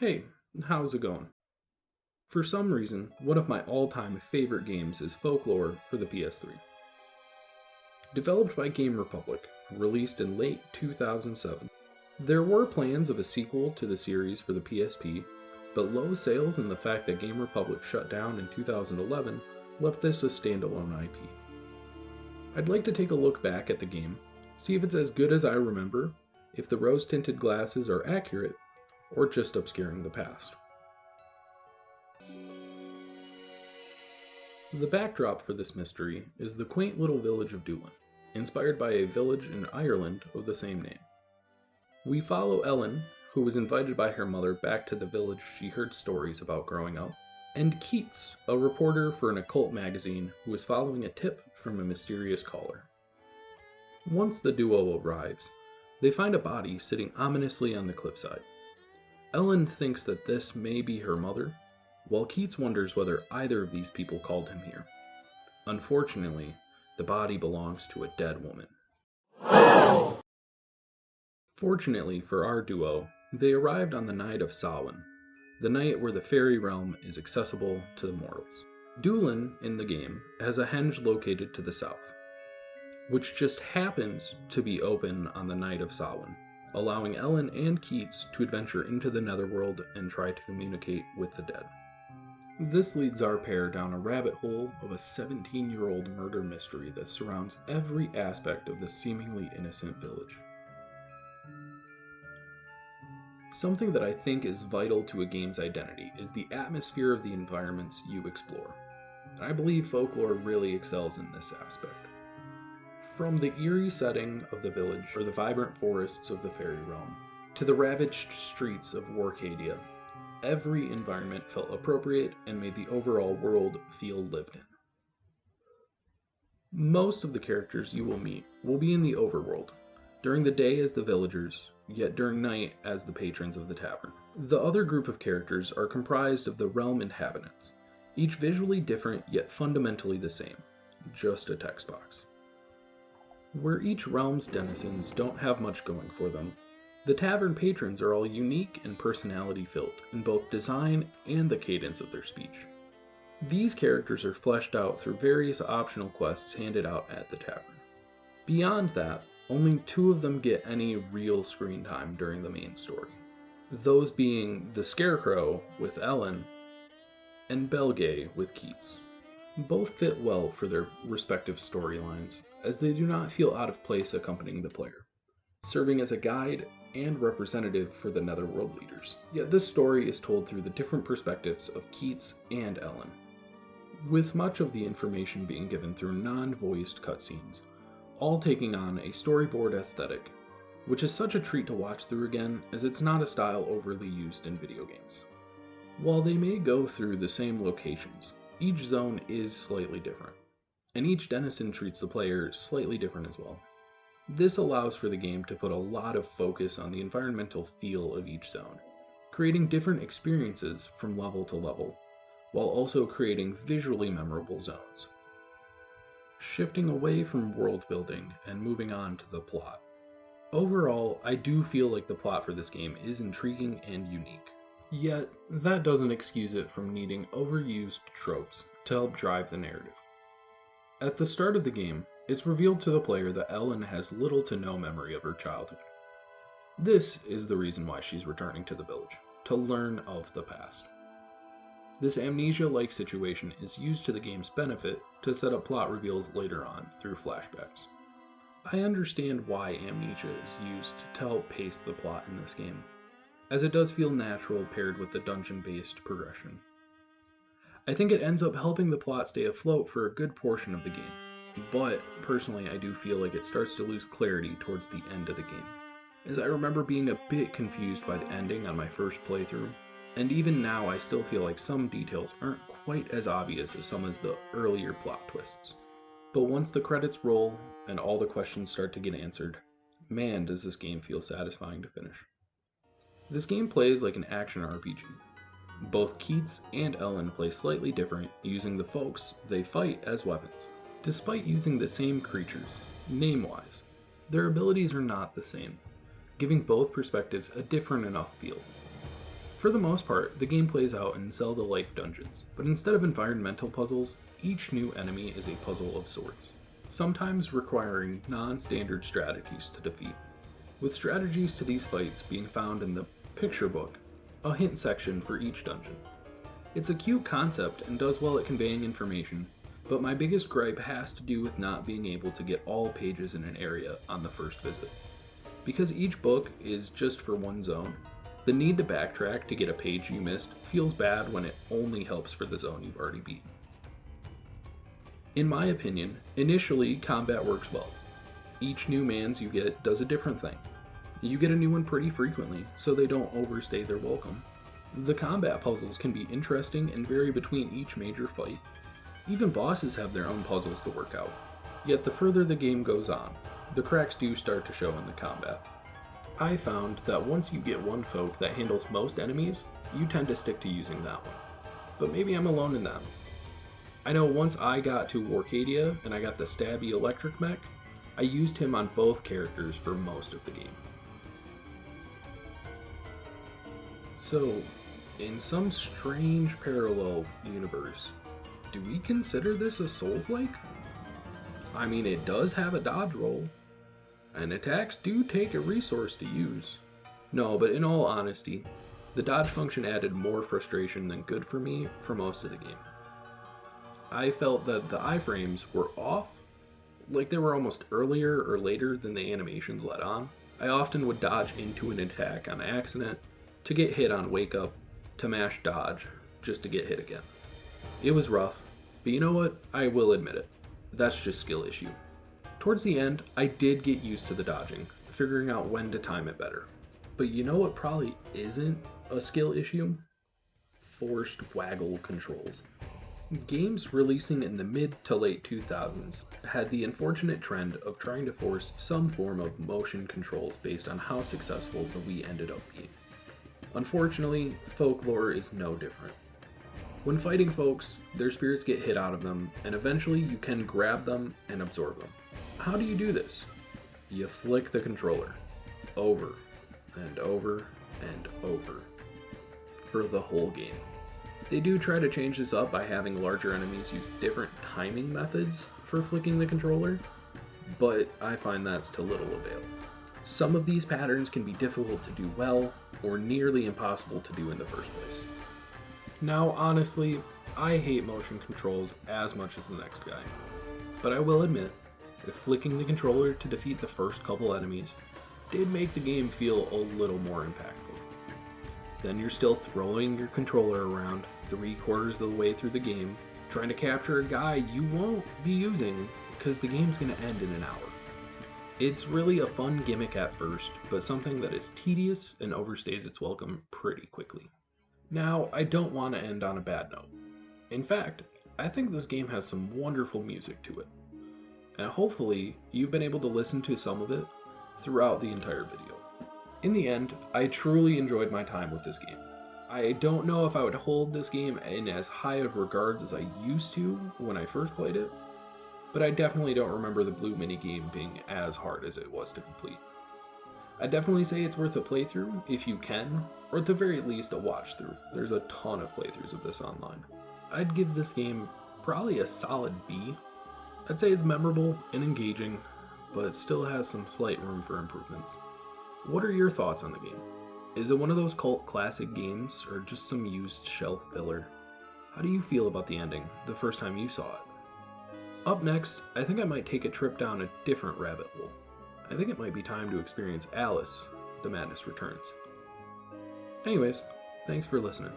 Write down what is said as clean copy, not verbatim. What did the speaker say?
Hey, how's it going? For some reason, one of my all-time favorite games is Folklore for the PS3. Developed by Game Republic, released in late 2007. There were plans of a sequel to the series for the PSP, but low sales and the fact that Game Republic shut down in 2011 left this a standalone IP. I'd like to take a look back at the game, see if it's as good as I remember, if the rose-tinted glasses are accurate, or just obscuring the past. The backdrop for this mystery is the quaint little village of Doolin, inspired by a village in Ireland of the same name. We follow Ellen, who was invited by her mother back to the village she heard stories about growing up, and Keats, a reporter for an occult magazine who is following a tip from a mysterious caller. Once the duo arrives, they find a body sitting ominously on the cliffside. Ellen thinks that this may be her mother, while Keats wonders whether either of these people called him here. Unfortunately, the body belongs to a dead woman. Fortunately for our duo, they arrived on the night of Samhain, the night where the fairy realm is accessible to the mortals. Doolin, in the game, has a henge located to the south, which just happens to be open on the night of Samhain, allowing Ellen and Keats to adventure into the netherworld and try to communicate with the dead. This leads our pair down a rabbit hole of a 17-year-old murder mystery that surrounds every aspect of this seemingly innocent village. Something that I think is vital to a game's identity is the atmosphere of the environments you explore. And I believe Folklore really excels in this aspect. From the eerie setting of the village or the vibrant forests of the fairy realm, to the ravaged streets of Warcadia, every environment felt appropriate and made the overall world feel lived in. Most of the characters you will meet will be in the overworld, during the day as the villagers, yet during night as the patrons of the tavern. The other group of characters are comprised of the realm inhabitants, each visually different yet fundamentally the same, just a text box. Where each realm's denizens don't have much going for them, the tavern patrons are all unique and personality-filled in both design and the cadence of their speech. These characters are fleshed out through various optional quests handed out at the tavern. Beyond that, only two of them get any real screen time during the main story, those being the Scarecrow with Ellen and Belgay with Keats. Both fit well for their respective storylines, as they do not feel out of place accompanying the player, serving as a guide and representative for the Netherworld leaders. Yet this story is told through the different perspectives of Keats and Ellen, with much of the information being given through non-voiced cutscenes, all taking on a storyboard aesthetic, which is such a treat to watch through again as it's not a style overly used in video games. While they may go through the same locations, each zone is slightly different, and each denizen treats the player slightly different as well. This allows for the game to put a lot of focus on the environmental feel of each zone, creating different experiences from level to level, while also creating visually memorable zones. Shifting away from world building and moving on to the plot. Overall, I do feel like the plot for this game is intriguing and unique. Yet, that doesn't excuse it from needing overused tropes to help drive the narrative. At the start of the game, it's revealed to the player that Ellen has little to no memory of her childhood. This is the reason why she's returning to the village, to learn of the past. This amnesia-like situation is used to the game's benefit to set up plot reveals later on through flashbacks. I understand why amnesia is used to help pace the plot in this game, as it does feel natural paired with the dungeon-based progression. I think it ends up helping the plot stay afloat for a good portion of the game. But, personally, I do feel like it starts to lose clarity towards the end of the game, as I remember being a bit confused by the ending on my first playthrough, and even now I still feel like some details aren't quite as obvious as some of the earlier plot twists. But once the credits roll and all the questions start to get answered, man does this game feel satisfying to finish. This game plays like an action RPG. Both Keats and Ellen play slightly different, using the folks they fight as weapons. Despite using the same creatures, name-wise, their abilities are not the same, giving both perspectives a different enough feel. For the most part, the game plays out in Zelda-like dungeons, but instead of environmental puzzles, each new enemy is a puzzle of sorts, sometimes requiring non-standard strategies to defeat, with strategies to these fights being found in the picture book, a hint section for each dungeon. It's a cute concept and does well at conveying information, but my biggest gripe has to do with not being able to get all pages in an area on the first visit. Because each book is just for one zone, the need to backtrack to get a page you missed feels bad when it only helps for the zone you've already beaten. In my opinion, initially combat works well. Each new mans you get does a different thing. You get a new one pretty frequently, so they don't overstay their welcome. The combat puzzles can be interesting and vary between each major fight. Even bosses have their own puzzles to work out. Yet the further the game goes on, the cracks do start to show in the combat. I found that once you get one folk that handles most enemies, you tend to stick to using that one. But maybe I'm alone in that. I know once I got to Warcadia and I got the stabby electric mech, I used him on both characters for most of the game. So, in some strange parallel universe, do we consider this a Souls-like? I mean, it does have a dodge roll, and attacks do take a resource to use. No, but in all honesty, the dodge function added more frustration than good for me for most of the game. I felt that the iframes were off, like they were almost earlier or later than the animations let on. I often would dodge into an attack on accident, to get hit on wake up, to mash dodge, just to get hit again. It was rough, but you know what? I will admit it. That's just skill issue. Towards the end, I did get used to the dodging, figuring out when to time it better. But you know what probably isn't a skill issue? Forced waggle controls. Games releasing in the mid to late 2000s had the unfortunate trend of trying to force some form of motion controls based on how successful the Wii ended up being. Unfortunately, Folklore is no different. When fighting folks, their spirits get hit out of them, and eventually you can grab them and absorb them. How do you do this? You flick the controller, over and over and over, for the whole game. They do try to change this up by having larger enemies use different timing methods for flicking the controller, but I find that's to little avail. Some of these patterns can be difficult to do well, or nearly impossible to do in the first place. Now, honestly, I hate motion controls as much as the next guy, but I will admit, that flicking the controller to defeat the first couple enemies did make the game feel a little more impactful. Then you're still throwing your controller around 3/4 of the way through the game, trying to capture a guy you won't be using because the game's going to end in an hour. It's really a fun gimmick at first, but something that is tedious and overstays its welcome pretty quickly. Now, I don't want to end on a bad note. In fact, I think this game has some wonderful music to it. And hopefully, you've been able to listen to some of it throughout the entire video. In the end, I truly enjoyed my time with this game. I don't know if I would hold this game in as high of regards as I used to when I first played it, but I definitely don't remember the blue minigame being as hard as it was to complete. I'd definitely say it's worth a playthrough if you can, or at the very least a watch through. There's a ton of playthroughs of this online. I'd give this game probably a solid B. I'd say it's memorable and engaging, but it still has some slight room for improvements. What are your thoughts on the game? Is it one of those cult classic games, or just some used shelf filler? How do you feel about the ending the first time you saw it? Up next, I think I might take a trip down a different rabbit hole. I think it might be time to experience Alice, The Madness Returns. Anyways, thanks for listening.